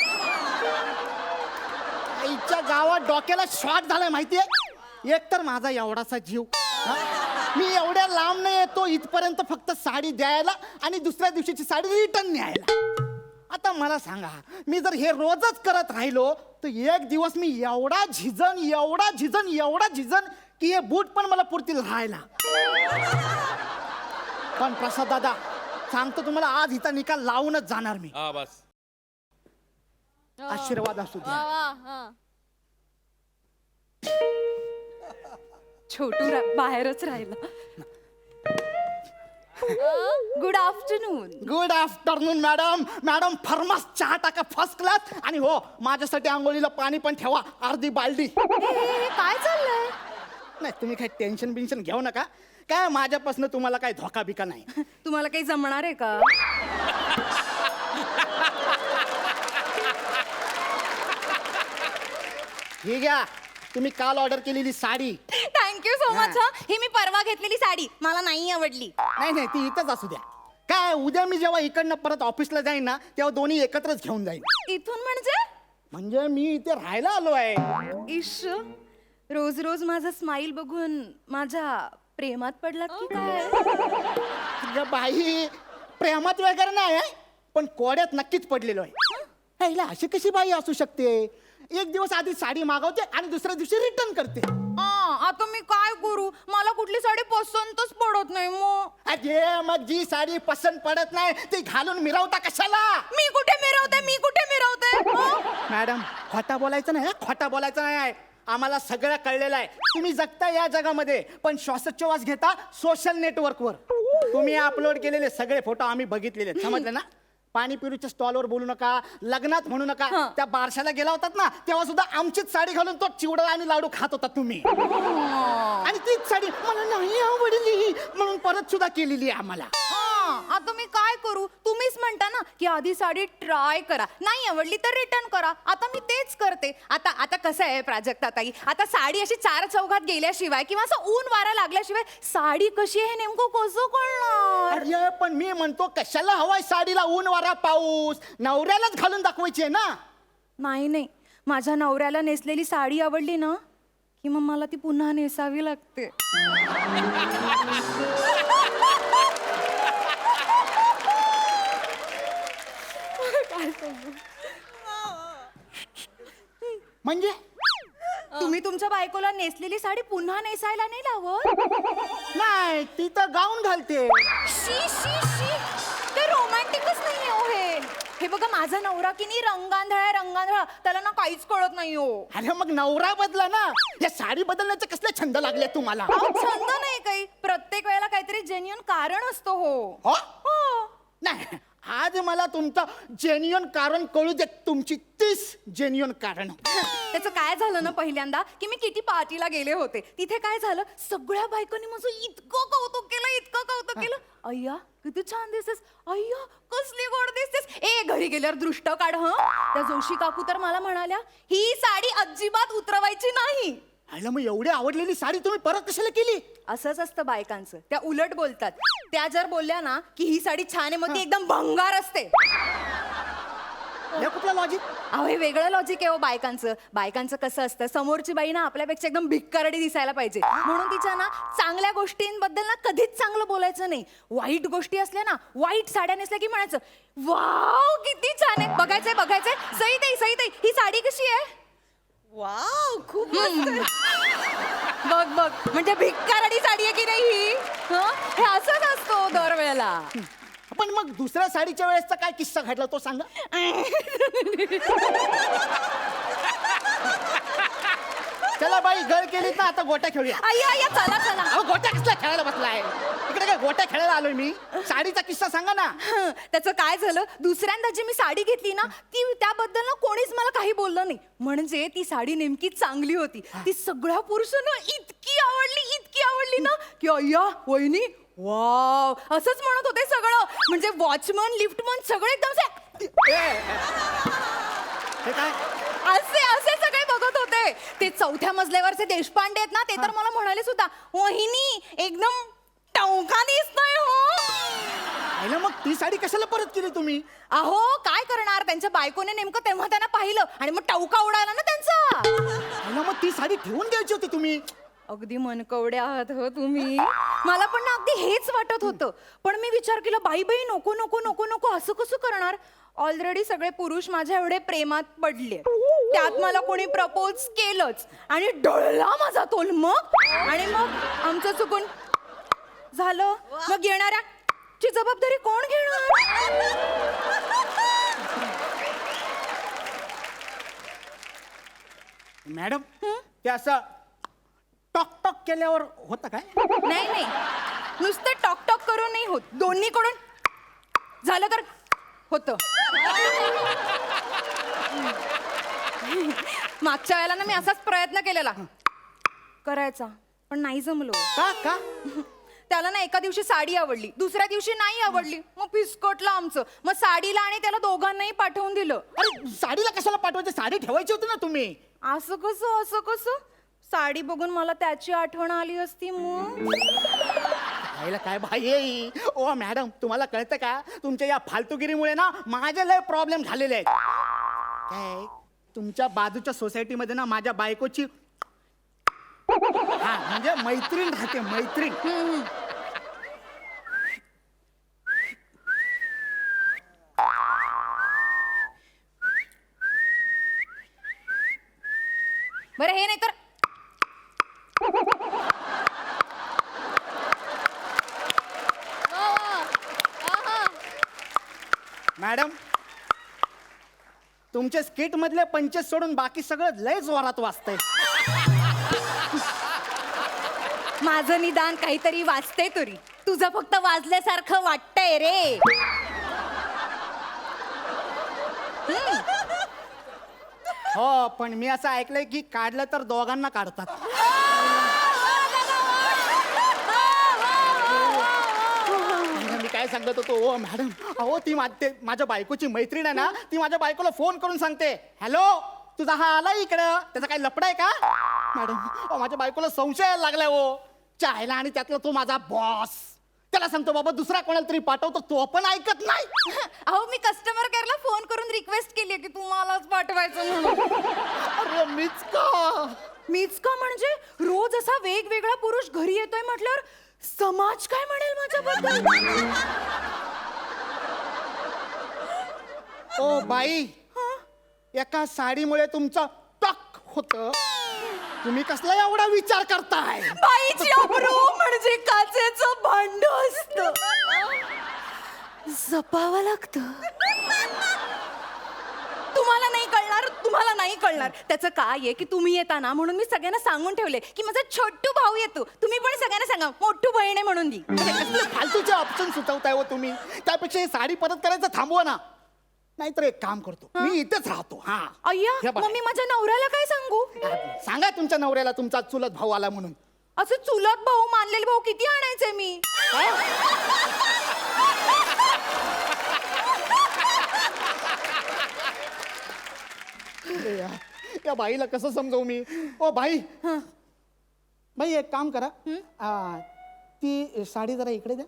आईच्या गावात डोक्याला शॉट झालाय माहितीये. एकतर माझा एवढासा जीव, मी एवढ्या लांब नाही येतो इथपर्यंत फक्त साडी द्यायला आणि दुसऱ्या दिवशीची साडी रिटर्न न्यायला. आता मला सांगा, मी जर हे रोजच करत राहिलो तर एक दिवस मी एवढा झिजन की हे बूट पण मला पुरतील राहायला. पण प्रसाद दादा, सांगतो तुम्हाला, आज हिचा निकाल लावूनच जाणार मी. बस. आशीर्वाद असू द्या. छोटू बाहेरच राहिला. Good afternoon. Good afternoon madam फर्मास चहा टाका फर्स्ट क्लास. आणि हो, माझ्यासाठी आंघोळीला पाणी पण ठेवा, अर्धी बालदी. काय चाललंय? नाही, तुम्ही काही टेन्शन बिन्शन घेऊ नका. काय माझ्यापासून तुम्हाला काही धोका बिका नाही. तुम्हाला काही जमणार आहे का? ही घ्या, तुम्ही काल ऑर्डर केलेली साडी. Thank you so much. ही मी परवा घेतलेली साडी मला नाही आवडली. नाही, ती इथंच असू द्या. काय उद्या मी जेव्हा इकडनं परत ऑफिसला जाईन ना, तेव्हा दोन्ही एकत्रच घेऊन जाईन. इथून म्हणजे मी इथे राहायला आलो आहे. इश, रोज रोज माझा स्माइल बघून माझ्या प्रेमात पडलात की काय अगं बाई प्रेमात वगैरे नाही आहे, पण कोड्यात नक्कीच पडलेलो आहे. ह्याला अशी कशी बाई असू शकते? एक दिवस आधी साडी मागवते आणि दुसऱ्या दिवशी रिटर्न करते. आता मी काय करू? मला कुठली साडी पसंतच पडत नाही मग. अरे मग जी साडी पसंत पडत नाही ती घालून मिरवता कशाला? मी कुठे मिरवते? मॅडम खोटा बोलायचं नाही, खोटा बोलायचं नाही. आम्हाला सगळं कळलेलं आहे. तुम्ही जगता या जगामध्ये पण श्वासोच्छवास घेता सोशल नेटवर्कवर. तुम्ही अपलोड केलेले सगळे फोटो आम्ही बघितलेले आहेत, समजलं ना? पाणीपुरीच्या स्टॉलवर बोलू नका, लग्नात म्हणू नका. त्या बारशाला गेला होतात ना तेव्हा सुद्धा आमचीच साडी घालून तो चिवडा आणि लाडू खात होता तुम्ही. आणि तीच साडी मला नाही आवडली म्हणून परत सुद्धा केलेली आहे आम्हाला. आता मी काय करू? तुम्हीच म्हणता ना की आधी साडी ट्राय करा, नाही आवडली तर रिटर्न करा. आता मी तेच करते. आता कसं आहे प्राजक्ता ताई, आता साडी अशी चार चौघात गेल्याशिवाय किंवा असं ऊन वारा लागल्याशिवाय साडी कशी आहे नेमकं कसं कळणार? अरे पण मी म्हणतो कशाला हवाय साडीला ऊन वारा पाऊस? नवऱ्यालाच घालून दाखवायची आहे ना. नाही, माझ्या नवऱ्याला नेसलेली साडी आवडली ना की मग मला ती पुन्हा नेसावी लागते. म्हणजे तुम्ही तुमच्या बायकोला नेसलेली साडी पुन्हा नेसायला नाही लावत? नाही ती तर गाऊन घालते. शी ते रोमॅन्टिकच नाही हो हे बघा माझा नवरा की नाही रंगांधळा त्याला ना काहीच कळत नाही हो. अरे मग नवरा बदला ना. या साडी बदलण्याचे कसले छंद लागले तुम्हाला? छंद नाही काही, प्रत्येक वेळेला काहीतरी जेन्युइन कारण असतो हो. हो नाही आज मला तुमचं जेन्युइन कारण कळू दे. तुमची 30 जेन्युइन कारण. त्याचं काय झालं ना, पहिल्यांदा की मी किटी पार्टीला गेले होते. तिथे काय झालं, सगळ्या बायकांनी माझं इतकं कौतुक केलं. अय्या किती छान दिसतेस, अय्या कसली गोड दिसतेस. घरी गेल्यावर दृष्ट काढ. त्या जोशी काकू तर मला म्हणाल्या ही साडी अजिबात उतरवायची नाही. अरे मग एवढी आवडलेली साडी तुम्ही परत कशाला केली? असंच असतं बायकांचं, त्या उलट बोलतात. त्या जर बोलल्या ना की ही साडी छान आहे मग ती एकदम भंगार असते. हे कुठलं लॉजिक? अहो हे वेगळं लॉजिक आहे हो बायकांचं कसं असतं, समोरची बाई ना आपल्यापेक्षा एकदम भिक्कारडी दिसायला पाहिजे म्हणून तिच्या ना चांगल्या गोष्टींबद्दल ना कधीच चांगलं बोलायचं नाही. वाईट गोष्टी असल्या ना, वाईट साड्या नेसल्या की म्हणायचं वाव किती छान आहे, बघायचंय. सई ही साडी कशी आहे? वाव खूप मस्त. बघ म्हणजे भिक्कारडी साडी आहे की नाही ही? हे असंच असतो दरवेळेला. पण मग दुसऱ्या साडीच्या वेळेसचा काय किस्सा घडला तो सांगा. चला बाई गळ केलीत ना, आता गोट्या खेळूया. अय्या चला अहो गोट्या कसला खेळायला बसलाय? इकडे काय गोट्या खेळायला आलोय मी? साडीचा किस्सा सांगा ना. त्याचं काय झालं, दुसऱ्यांदा जी मी साडी घेतली ना ती त्याबद्दल ना कोणीच मला काही बोललं नाही. म्हणजे ती साडी नेमकी चांगली होती. ती सगळ्या पुरुषांना इतकी आवडली ना की अय्या वहिनी वाव असंच म्हणत होते सगळं. म्हणजे वॉचमन लिफ्टमन सगळे एकदम हे काय? असे सगळे बघत होते. ते चौथ्या मजल्यावरचे देशपांडे आहेत ना ते तर मला म्हणाले सुद्धा वहिनी एकदम टवका दिसतोय हो. मग ती साडी कशाला परत केली तुम्ही? अहो काय करणार, त्यांच्या बायकोने नेमकं तेव्हा त्यांना पाहिलं आणि मग टवका उडाला ना त्यांचा. मग ती साडी ठेवून द्यायची होती तुम्ही. अगदी मनकवडे आहात हो तुम्ही. मला पण ना अगदी हेच वाटत होतं, पण मी विचार केला बाई नको असं कसं करणार. ऑलरेडी सगळे पुरुष माझ्या एवढे प्रेमात पडले, त्यात मला कोणी प्रपोज केलंच आणि डळला माझा तोल. मग आमचं चुकून झालं. मग येणाऱ्याची जबाबदारी कोण घेणार? मॅडम ते असं टॉक केल्यावर होतं काय? नाही नुसतं टॉक करून नाही होत, दोन्हीकडून झालं तर होतं. मागच्या वेळेला ना मी असाच प्रयत्न केलेला करायचा पण नाही जमलो. का? त्याला ना एका दिवशी साडी आवडली, दुसऱ्या दिवशी नाही आवडली. मग फिसकटलं आमचं. मग साडीला आणि त्याला दोघांनाही पाठवून दिलं. अरे साडीला कशाला पाठवायची? साडी ठेवायची होती ना तुम्ही. असं कसं साडी बघून मला त्याची आठवण आली असती मग. काय भाई ओ मॅडम तुम्हाला कळतं का, तुमच्या या फालतूगिरीमुळे ना माझे लय प्रॉब्लेम झालेले आहेत. काय तुमच्या बाजूच्या सोसायटीमध्ये ना माझ्या बायकोची हा म्हणजे मैत्रीण राहते मैत्रीण. बरं हे नाही तर वा, वा. आहा. मॅडम तुमचे स्किट मधले पंचेस सोडून बाकी सगळं लय जोरात वाजतंय. माझं निदान काहीतरी वाचते तरी, तुझं फक्त वाजल्यासारखं वाटतंय रे. हो पण मी असं ऐकलंय की काढलं तर दोघांना काढतात. मी काय सांगत होतो ओ मॅडम, अहो ती माझ्या बायकोची मैत्रीण आहे ना, ती माझ्या बायकोला फोन करून सांगते, हॅलो तुझा हा आला इकडं, त्याचा काही लफडा आहे का? मॅडम अहो माझ्या बायकोला संशय यायला लागलाय हो चायला, आणि त्यातला तो माझा बॉस. त्याला सांगतो बाबा दुसरा कोणाला तरी पाठवतो, तो पण ऐकत नाही. अहो मी कस्टमर केअरला फोन करून रिक्वेस्ट केली की तुम्हालाच पाठवायचं म्हणून. अरे मीच का? मीच का म्हणजे रोज असा वेगवेगळा पुरुष घरी येतोय म्हटल्यावर समाज काय म्हणेल माझ्याबद्दल? ओ बाई, एका साडीमुळे तुमचं टक होत, तुम्ही कसला एवढा विचार करताय? बाईची अब्रू म्हणजे काचेचं भांड असतं, जपावं लागतं. तुम्हाला नाही कळणार, तुम्हाला नाही कळणार. त्याचं काय आहे की तुम्ही येता ना म्हणून मी सगळ्यांना सांगून ठेवले की माझा छोटू भाऊ येतो, तुम्ही पण सगळ्यांना सांगा मोठू बहीण आहे म्हणून दी. कसले फालतूचे ऑप्शन सुचवताय हो तुम्ही. त्यापेक्षा ही साडी परत करायचं थांबवा ना. नाहीतर एक काम करतो, मी इथेच राहतो. हा अय्या हे बघा. मग मी माझ्या नवऱ्याला काय सांगू? सांगा तुमच्या नवऱ्याला तुमचा चुलत भाऊ आला म्हणून. असं चुलत भाऊ मानलेले भाऊ किती आणायचे मी? या बाईला कसं समजवू मी? ओ बाई, बाई एक काम करा, ती साडी जरा इकडे द्या.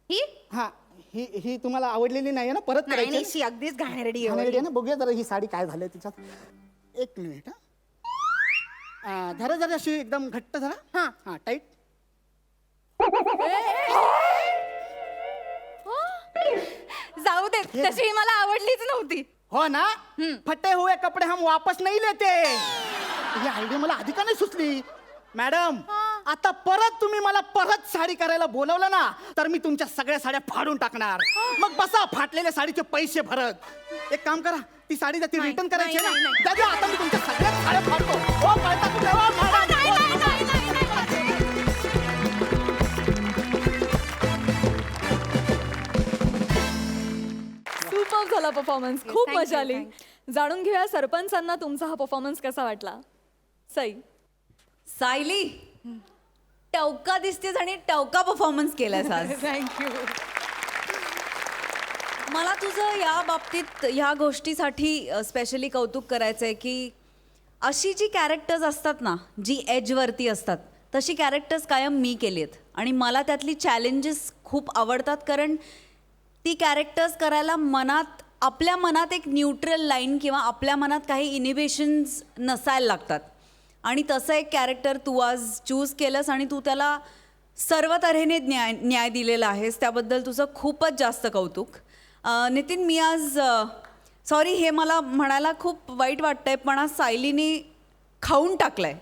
ही हा ही तुम्हाला आवडलेली नाही ना, परत करायची आहे ना? अगदीच घाणेरडी घाणेरडी आहे ना. बघूया जरा ही साडी काय झालंय तिच्यात. एक मिनिट हा. धरा जरा अशी एकदम घट्ट धरा. हा टाईट. जाऊ दे, तशी ही मला आवडलीच नव्हती. हो ना, फटे हुए कपडे हम वापस नहीं लेते. ही आयडिया मला आधी का नाही सुचली? मॅडम आता परत तुम्ही मला परत साडी करायला बोलवलं ना, तर मी तुमच्या सगळ्या साड्या फाडून टाकणार. मग बसा फाटलेल्या साडीचे पैसे भरत. एक काम करा, ती साडी ती रिटर्न करायची आहे ना, द्या द्या, आता मी तुमच्या सगळ्या साड्या फाडतो. हो कळता कुठे? हो, मॅडम. सुपर झाला परफॉर्मन्स, खूप मजा आली. जाणून घेऊया सरपंचांना तुमचा हा परफॉर्मन्स कसा वाटला. सई, सायली टवका दिसतेस आणि टवका परफॉर्मन्स केलास आज. थँक्यू. मला तुझं या बाबतीत ह्या गोष्टीसाठी स्पेशली कौतुक करायचं आहे की अशी जी कॅरेक्टर्स असतात ना, जी एजवरती असतात, तशी कॅरेक्टर्स कायम मी केली आहेत आणि मला त्यातली चॅलेंजेस खूप आवडतात. कारण ती कॅरेक्टर्स करायला आपल्या मनात एक न्यूट्रल लाईन किंवा आपल्या मनात काही इनिबिशन्स नसायला लागतात. आणि तसं एक कॅरेक्टर तू आज चूज केलंस आणि तू त्याला सर्व तऱ्हेने न्याय दिलेला आहेस, त्याबद्दल तुझं खूपच जास्त कौतुक. नितीन, मी आज सॉरी हे मला म्हणायला खूप वाईट वाटतंय, पण आज सायलीने खाऊन टाकलंय.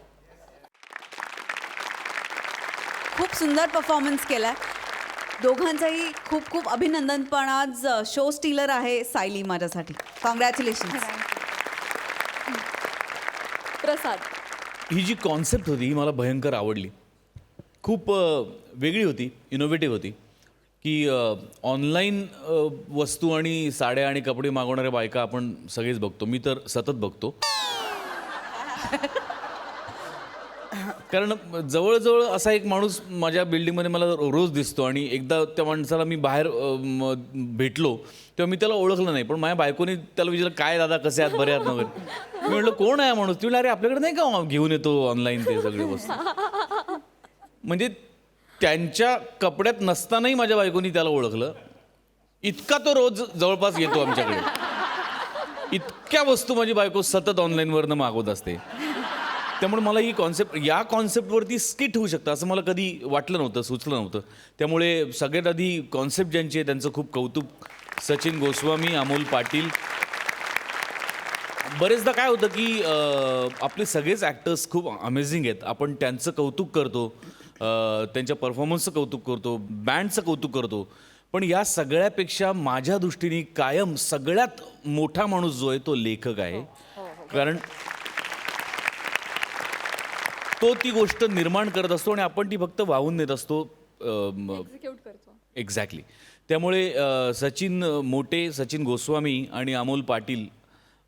खूप सुंदर परफॉर्मन्स केलाय. दोघांचंही खूप खूप अभिनंदन. पण आज शो स्टीलर आहे सायली माझ्यासाठी. कॉंग्रॅच्युलेशन. प्रसाद, ही जी कॉन्सेप्ट होती ही मला भयंकर आवडली. खूप वेगळी होती, इनोव्हेटिव्ह होती की ऑनलाईन वस्तू आणि साड्या आणि कपडे मागवणाऱ्या बायका आपण सगळेच बघतो. मी तर सतत बघतो. कारण जवळजवळ असा एक माणूस माझ्या बिल्डिंगमध्ये मला रोज दिसतो आणि एकदा त्या माणसाला मी बाहेर भेटलो तेव्हा मी त्याला ओळखलं नाही, पण माझ्या बायकोने त्याला विचारलं काय दादा कसे आहात, बरे आहात वगैरे. मी म्हटलं कोण आहे माणूस? ती म्हणलं अरे आपल्याकडे नाही का घेऊन येतो ऑनलाईन ते सगळे वस्तू. म्हणजे त्यांच्या कपड्यात नसतानाही माझ्या बायकोनी त्याला ओळखलं. इतका तो रोज जवळपास येतो आमच्याकडे. इतक्या वस्तू माझी बायको सतत ऑनलाईनवरनं मागवत असते. त्यामुळे मला ही कॉन्सेप्ट, या कॉन्सेप्टवरती स्किट होऊ शकतं असं मला कधी वाटलं नव्हतं, सुचलं नव्हतं. त्यामुळे सगळ्यात आधी कॉन्सेप्ट ज्यांची आहे त्यांचं खूप कौतुक. सचिन गोस्वामी, अमोल पाटील. बरेचदा काय होतं की आपले सगळेच ॲक्टर्स खूप अमेझिंग आहेत, आपण त्यांचं कौतुक करतो, त्यांच्या परफॉर्मन्सचं कौतुक करतो, बँडचं कौतुक करतो. पण या सगळ्यापेक्षा माझ्या दृष्टीने कायम सगळ्यात मोठा माणूस जो आहे तो लेखक आहे. कारण तो ती गोष्ट निर्माण करत असतो आणि आपण ती फक्त वाहून नेत असतो. एक्झिक्यूट करतो. एक्झॅक्टली. त्यामुळे सचिन मोटे, सचिन गोस्वामी आणि अमोल पाटील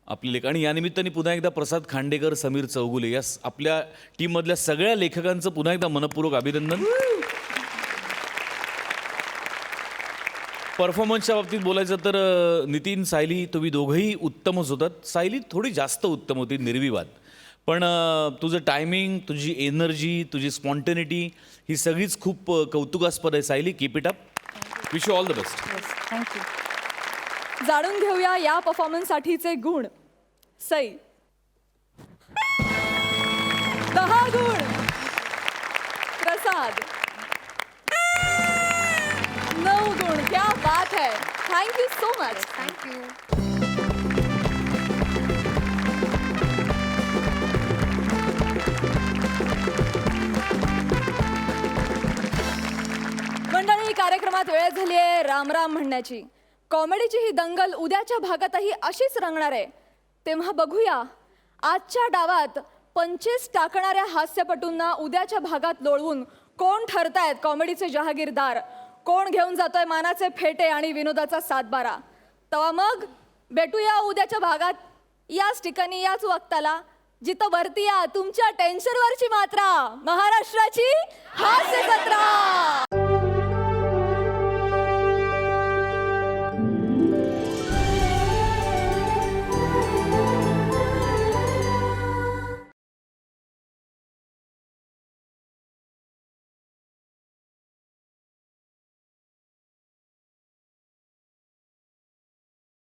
आपले लेखक, आणि या निमित्ताने पुन्हा एकदा प्रसाद खांडेकर, समीर चौगुले या आपल्या टीममधल्या सगळ्या लेखकांचं पुन्हा एकदा मनपूर्वक अभिनंदन. परफॉर्मन्सच्या बाबतीत बोलायचं तर नितीन, सायली तुम्ही दोघंही उत्तमच होतात. सायली थोडी जास्त उत्तम होती, निर्विवाद. पण तुझं टायमिंग, तुझी एनर्जी, तुझी स्पॉन्टेनिटी ही सगळीच खूप कौतुकास्पद आहे. Sayali, keep it up. Wish you all the best. Thank you. जाणून घेऊया या परफॉर्मन्ससाठीचे गुण. सई 10 गुण. प्रसाद 9 गुण. क्या बात है. Thank you so much. थँक्यू. मंडळी, कार्यक्रमात वेळ झाली आहे रामराम म्हणण्याची. कॉमेडीची ही दंगल उद्याच्या भागातही अशीच रंगणार आहे. तेव्हा बघूया आजच्या डावात 25 टाकणाऱ्या हास्यपटूंना उद्याच्या भागात लोळवून कोण ठरतायत कॉमेडीचे जहागीरदार, कोण घेऊन जातोय मानाचे फेटे आणि विनोदाचा सातबारा. तेव्हा मग भेटूया उद्याच्या भागात याच ठिकाणी, याच वक्ताला, जिथं वरती या तुमच्या टेन्शनवरची मात्रा, महाराष्ट्राची हास्य जत्रा.